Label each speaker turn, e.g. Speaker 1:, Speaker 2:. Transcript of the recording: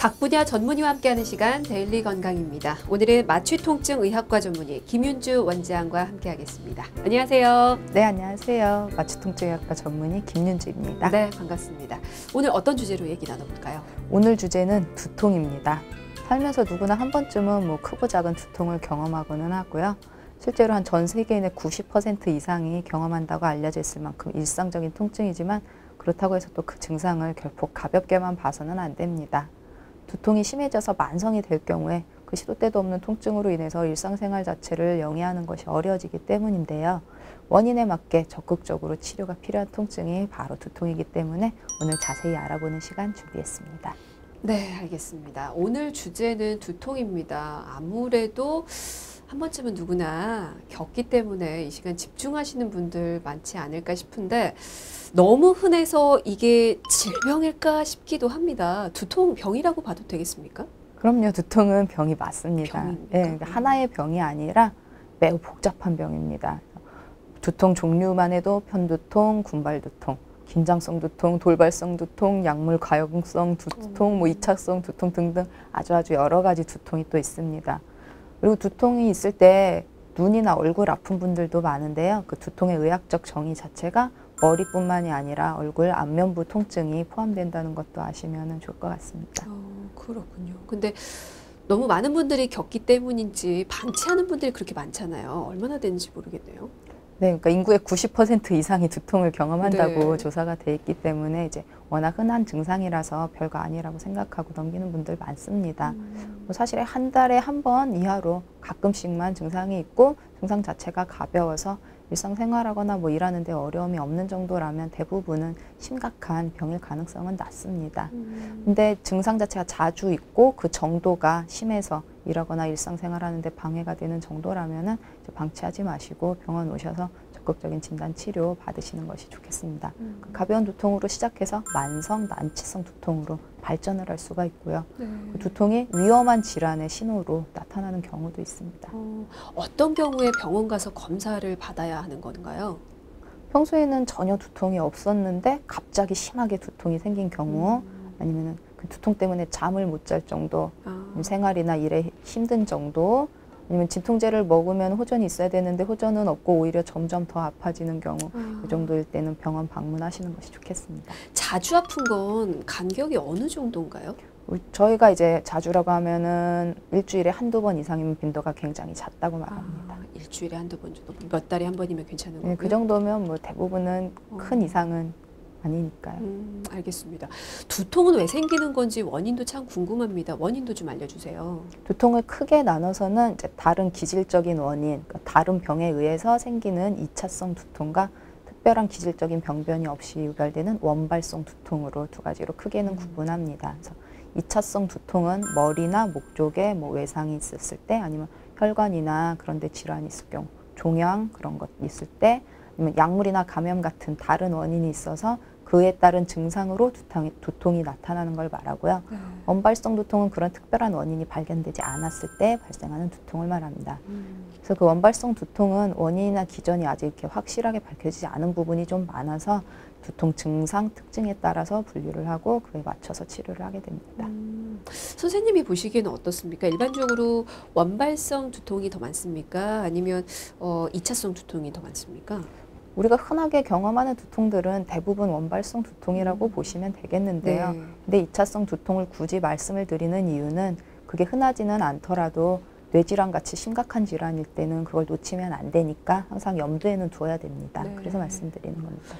Speaker 1: 각 분야 전문의와 함께하는 시간 데일리 건강입니다. 오늘은 마취통증 의학과 전문의 김윤주 원장과 함께하겠습니다. 안녕하세요.
Speaker 2: 네, 안녕하세요. 마취통증의학과 전문의 김윤주입니다.
Speaker 1: 네, 반갑습니다. 오늘 어떤 주제로 얘기 나눠볼까요?
Speaker 2: 오늘 주제는 두통입니다. 살면서 누구나 한 번쯤은 크고 작은 두통을 경험하고는 하고요. 실제로 전 세계인의 90% 이상이 경험한다고 알려져 있을 만큼 일상적인 통증이지만 그렇다고 해서 또 그 증상을 결코 가볍게만 봐서는 안 됩니다. 두통이 심해져서 만성이 될 경우에 그 시도 때도 없는 통증으로 인해서 일상생활 자체를 영위하는 것이 어려워지기 때문인데요. 원인에 맞게 적극적으로 치료가 필요한 통증이 바로 두통이기 때문에 오늘 자세히 알아보는 시간 준비했습니다.
Speaker 1: 네, 알겠습니다. 오늘 주제는 두통입니다. 아무래도 한 번쯤은 누구나 겪기 때문에 이 시간 집중하시는 분들 많지 않을까 싶은데 너무 흔해서 이게 질병일까 싶기도 합니다. 두통 병이라고 봐도 되겠습니까?
Speaker 2: 그럼요. 두통은 병이 맞습니다.
Speaker 1: 병입니까?
Speaker 2: 네, 하나의 병이 아니라 매우 복잡한 병입니다. 두통 종류만 해도 편두통, 군발두통, 긴장성 두통, 돌발성 두통, 약물 과용성 두통, 2차성 두통 등등 아주 여러 가지 두통이 또 있습니다. 그리고 두통이 있을 때 눈이나 얼굴 아픈 분들도 많은데요. 그 두통의 의학적 정의 자체가 머리뿐만이 아니라 얼굴 안면부 통증이 포함된다는 것도 아시면 좋을 것 같습니다.
Speaker 1: 그렇군요. 근데 너무 많은 분들이 겪기 때문인지 방치하는 분들이 그렇게 많잖아요. 얼마나 되는지 모르겠네요.
Speaker 2: 네, 그러니까 인구의 90% 이상이 두통을 경험한다고
Speaker 1: 네.
Speaker 2: 조사가 돼 있기 때문에 이제 워낙 흔한 증상이라서 별거 아니라고 생각하고 넘기는 분들 많습니다. 사실 한 달에 한 번 이하로 가끔씩만 증상이 있고 증상 자체가 가벼워서 일상생활하거나 일하는데 어려움이 없는 정도라면 대부분은 심각한 병일 가능성은 낮습니다. 근데 증상 자체가 자주 있고 그 정도가 심해서 일하거나 일상생활하는데 방해가 되는 정도라면은 방치하지 마시고 병원 오셔서 적극적인 진단 치료 받으시는 것이 좋겠습니다. 가벼운 두통으로 시작해서 만성 난치성 두통으로 발전을 할 수가 있고요.
Speaker 1: 네.
Speaker 2: 그 두통이 위험한 질환의 신호로 나타나는 경우도 있습니다.
Speaker 1: 어떤 경우에 병원 가서 검사를 받아야 하는 건가요?
Speaker 2: 평소에는 전혀 두통이 없었는데 갑자기 심하게 두통이 생긴 경우 아니면 그 두통 때문에 잠을 못 잘 정도, 생활이나 일에 힘든 정도, 아니면 진통제를 먹으면 호전이 있어야 되는데 호전은 없고 오히려 점점 더 아파지는 경우, 이 정도일 때는 병원 방문하시는 것이 좋겠습니다.
Speaker 1: 자주 아픈 건 간격이 어느 정도인가요?
Speaker 2: 저희가 이제 자주라고 하면은 일주일에 한두 번 이상이면 빈도가 굉장히 잦다고 말합니다.
Speaker 1: 일주일에 한두 번 정도, 몇 달에 한 번이면 괜찮은 거고요?
Speaker 2: 네, 그 정도면 대부분은 큰 이상은 아니니까요.
Speaker 1: 알겠습니다. 두통은 왜 생기는 건지 원인도 참 궁금합니다. 원인도 좀 알려주세요.
Speaker 2: 두통을 크게 나눠서는 이제 다른 기질적인 원인, 그러니까 다른 병에 의해서 생기는 2차성 두통과 특별한 기질적인 병변이 없이 유발되는 원발성 두통으로 두 가지로 크게는 구분합니다. 그래서 2차성 두통은 머리나 목 쪽에 외상이 있었을 때 아니면 혈관이나 그런 데 질환이 있을 경우, 종양 그런 것 있을 때 아니면 약물이나 감염 같은 다른 원인이 있어서 그에 따른 증상으로 두통이 나타나는 걸 말하고요. 원발성 두통은 그런 특별한 원인이 발견되지 않았을 때 발생하는 두통을 말합니다. 그래서 그 원발성 두통은 원인이나 기전이 아직 이렇게 확실하게 밝혀지지 않은 부분이 좀 많아서 두통 증상 특징에 따라서 분류를 하고 그에 맞춰서 치료를 하게 됩니다.
Speaker 1: 선생님이 보시기에는 어떻습니까? 일반적으로 원발성 두통이 더 많습니까? 아니면 2차성 두통이 더 많습니까?
Speaker 2: 우리가 흔하게 경험하는 두통들은 대부분 원발성 두통이라고 보시면 되겠는데요.
Speaker 1: 네.
Speaker 2: 근데 2차성 두통을 굳이 말씀을 드리는 이유는 그게 흔하지는 않더라도 뇌질환 같이 심각한 질환일 때는 그걸 놓치면 안 되니까 항상 염두에는 두어야 됩니다.
Speaker 1: 네.
Speaker 2: 그래서 말씀드리는 겁니다.